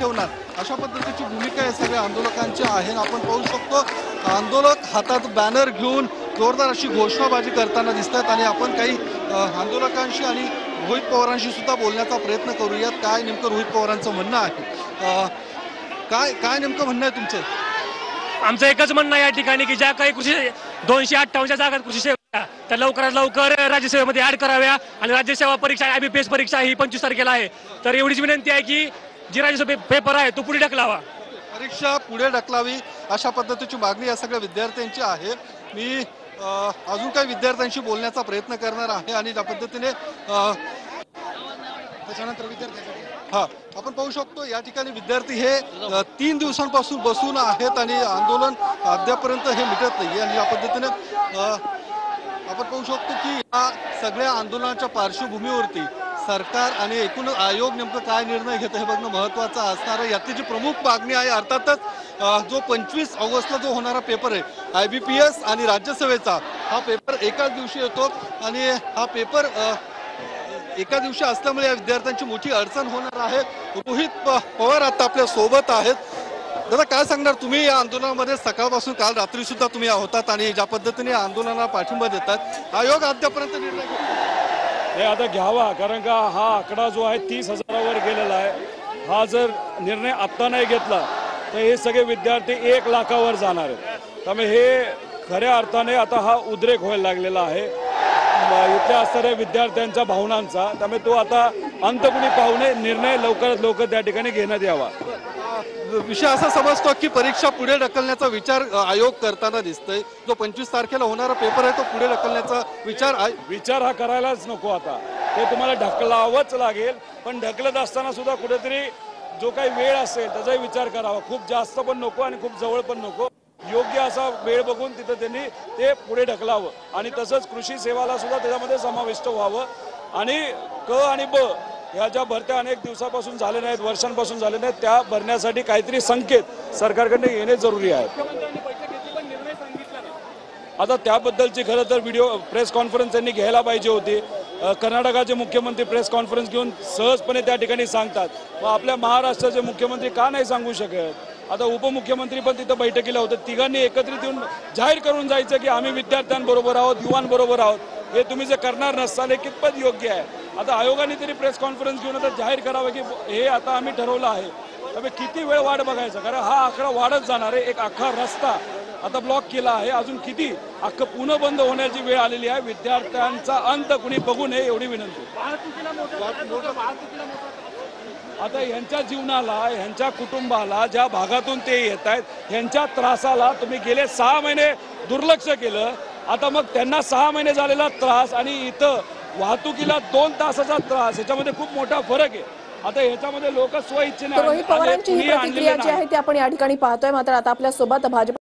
ठेवणार अशा पद्धतीची भूमिका या सगळ्या आंदोलकांची आहे। आपण पाहू शकतो आंदोलक हातात बॅनर घेऊन जोरदार अशी घोषणाबाजी करताना दिसतात आणि आपण काही आंदोलकांशी आणि रोहित पवारांशी सुद्धा बोलण्याचा प्रयत्न करूयात। काय नेमकं रोहित पवारांचं म्हणणं आहे, काय नेमकं म्हणणं आहे तुमचं? आमचं एकच म्हणणं आहे या ठिकाणी की ज्या काही कृषी 258 जागा कृषी सेवा त्या लवकरात लवकर राज्यसेवेमध्ये ऍड कराव्या आणि राज्यसेवा परीक्षा IBPS परीक्षा ही 25 तारखेला आहे। तर एवढीच विनंती आहे की जी राज्यसभा पेपर आहे तो पुढे ढकलावा, परीक्षा पुढे ढकलावी अशा पद्धतीची मागणी या सगळ्या विद्यार्थ्यांची आहे। मी अजून काही विद्यार्थ्यांशी बोलण्याचा प्रयत्न करणार आहे आणि त्या पद्धतीने त्याच्यानंतर आपण पाहू शकतो या ठिकाणी विद्यार्थी हे 3 दिवसांपासून बसून आहेत आणि आंदोलन अद्यापर्यंत हे मिटत नाही आणि या पद्धतीने आपण पाहू शकतो की या सगळ्या आंदोलनाच्या पार्श्वभूमीवरती सरकार आणि एकूण आयोग नेमकं काय निर्णय घेतं हे बघणं महत्त्वाचं असणार आहे। यातली जी प्रमुख मागणी आहे अर्थातच जो 25 ऑगस्टला जो होणारा पेपर आहे IBPS आणि राज्यसेवेचा हा पेपर एकाच दिवशी येतो आणि हा पेपर एका दिवशी असल्यामुळे या विद्यार्थ्यांची मोठी अडचण होणार आहे। रोहित पवार आता आपल्या सोबत आहेत। दादा काय सांगणार, तुम्ही या आंदोलनामध्ये सकाळपासून काल रात्री सुद्धा तुम्ही होतात आणि ज्या पद्धतीने आंदोलनाला पाठिंबा देतात आयोग अद्यापर्यंत निर्णय हे आता घ्यावा, कारण का हा आकडा जो आहे 30,000वर गेलेला आहे। हा जर निर्णय आत्ता नाही घेतला तर हे सगळे विद्यार्थी 1 लाखावर जाणार आहेत। त्यामुळे हे खऱ्या अर्थाने आता हा उद्रेक व्हायला लागलेला आहे इथल्या असणाऱ्या विद्यार्थ्यांच्या भावनांचा। त्यामुळे तो आता अंत कुणी पाहू नये, निर्णय लवकरात लवकर त्या ठिकाणी घेण्यात यावा। विषय असा समजतो की परीक्षा पुढे ढकलण्याचा विचार आयोग करताना दिसतोय। जो 25 तारखेला होणारा पेपर आहे तो पुढे ढकलण्याचा विचार हा करायलाच नको। आता ते तुम्हाला ढकलावंच लागेल, पण ढकलत असताना सुद्धा कुठेतरी जो काही वेळ असेल त्याचाही विचार करावा। खूप जास्त पण नको आणि खूप जवळ पण नको, योग्य असा वेळ बघून तिथं त्यांनी ते पुढे ढकलावं आणि तसंच कृषी सेवाला सुद्धा त्याच्यामध्ये समाविष्ट व्हावं आणि क आणि ब ह्या ज्या भरत्या अनेक दिवसापासून झाले नाहीत, वर्षांपासून झाले नाहीत, त्या भरण्यासाठी काहीतरी संकेत सरकारकडे येणे जरुरी आहे। आता त्याबद्दलची खरं तर प्रेस कॉन्फरन्स त्यांनी घ्यायला पाहिजे होती। कर्नाटकाचे मुख्यमंत्री प्रेस कॉन्फरन्स घेऊन सहजपणे त्या ठिकाणी सांगतात, मग आपल्या महाराष्ट्राचे मुख्यमंत्री का नाही सांगू शकत? आता उपमुख्यमंत्री पण तिथं बैठकीला होते, तिघांनी एकत्रित येऊन जाहीर करून जायचं की आम्ही विद्यार्थ्यांबरोबर आहोत, युवांबरोबर आहोत। हे तुम्ही जे करणार नसाल हे कितपत योग्य आहे? आता आयोगाने तरी प्रेस कॉन्फरन्स घेऊन आता जाहीर करावं की हे आता आम्ही ठरवलं आहे। त्यामुळे किती वेळ वाट बघायचं, कारण हा आकडा वाढत जाणार आहे। एक अख्खा रस्ता आता ब्लॉक केला आहे, अजून किती अख्खं पुन्हा बंद होण्याची वेळ आलेली आहे। विद्यार्थ्यांचा अंत कुणी बघू नये एवढी विनंती। आता यांच्या जीवनाला, यांच्या कुटुंबाला, ज्या भागातून ते येत आहेत, यांच्या त्रासाला तुम्ही गेले 6 महिने दुर्लक्ष केलं। आता मग त्यांना 6 महिने झालेला त्रास आणि इथं वाहतुकीला 2 तासाचा त्रास, याच्यामध्ये खूप मोठा फरक आहे। आता याच्यामध्ये लोक स्वइच्छेने रोहित पवारांची ही प्रतिक्रिया जी आहे ती आपण या ठिकाणी पाहतोय। मात्र आता आपल्या सोबत भाजप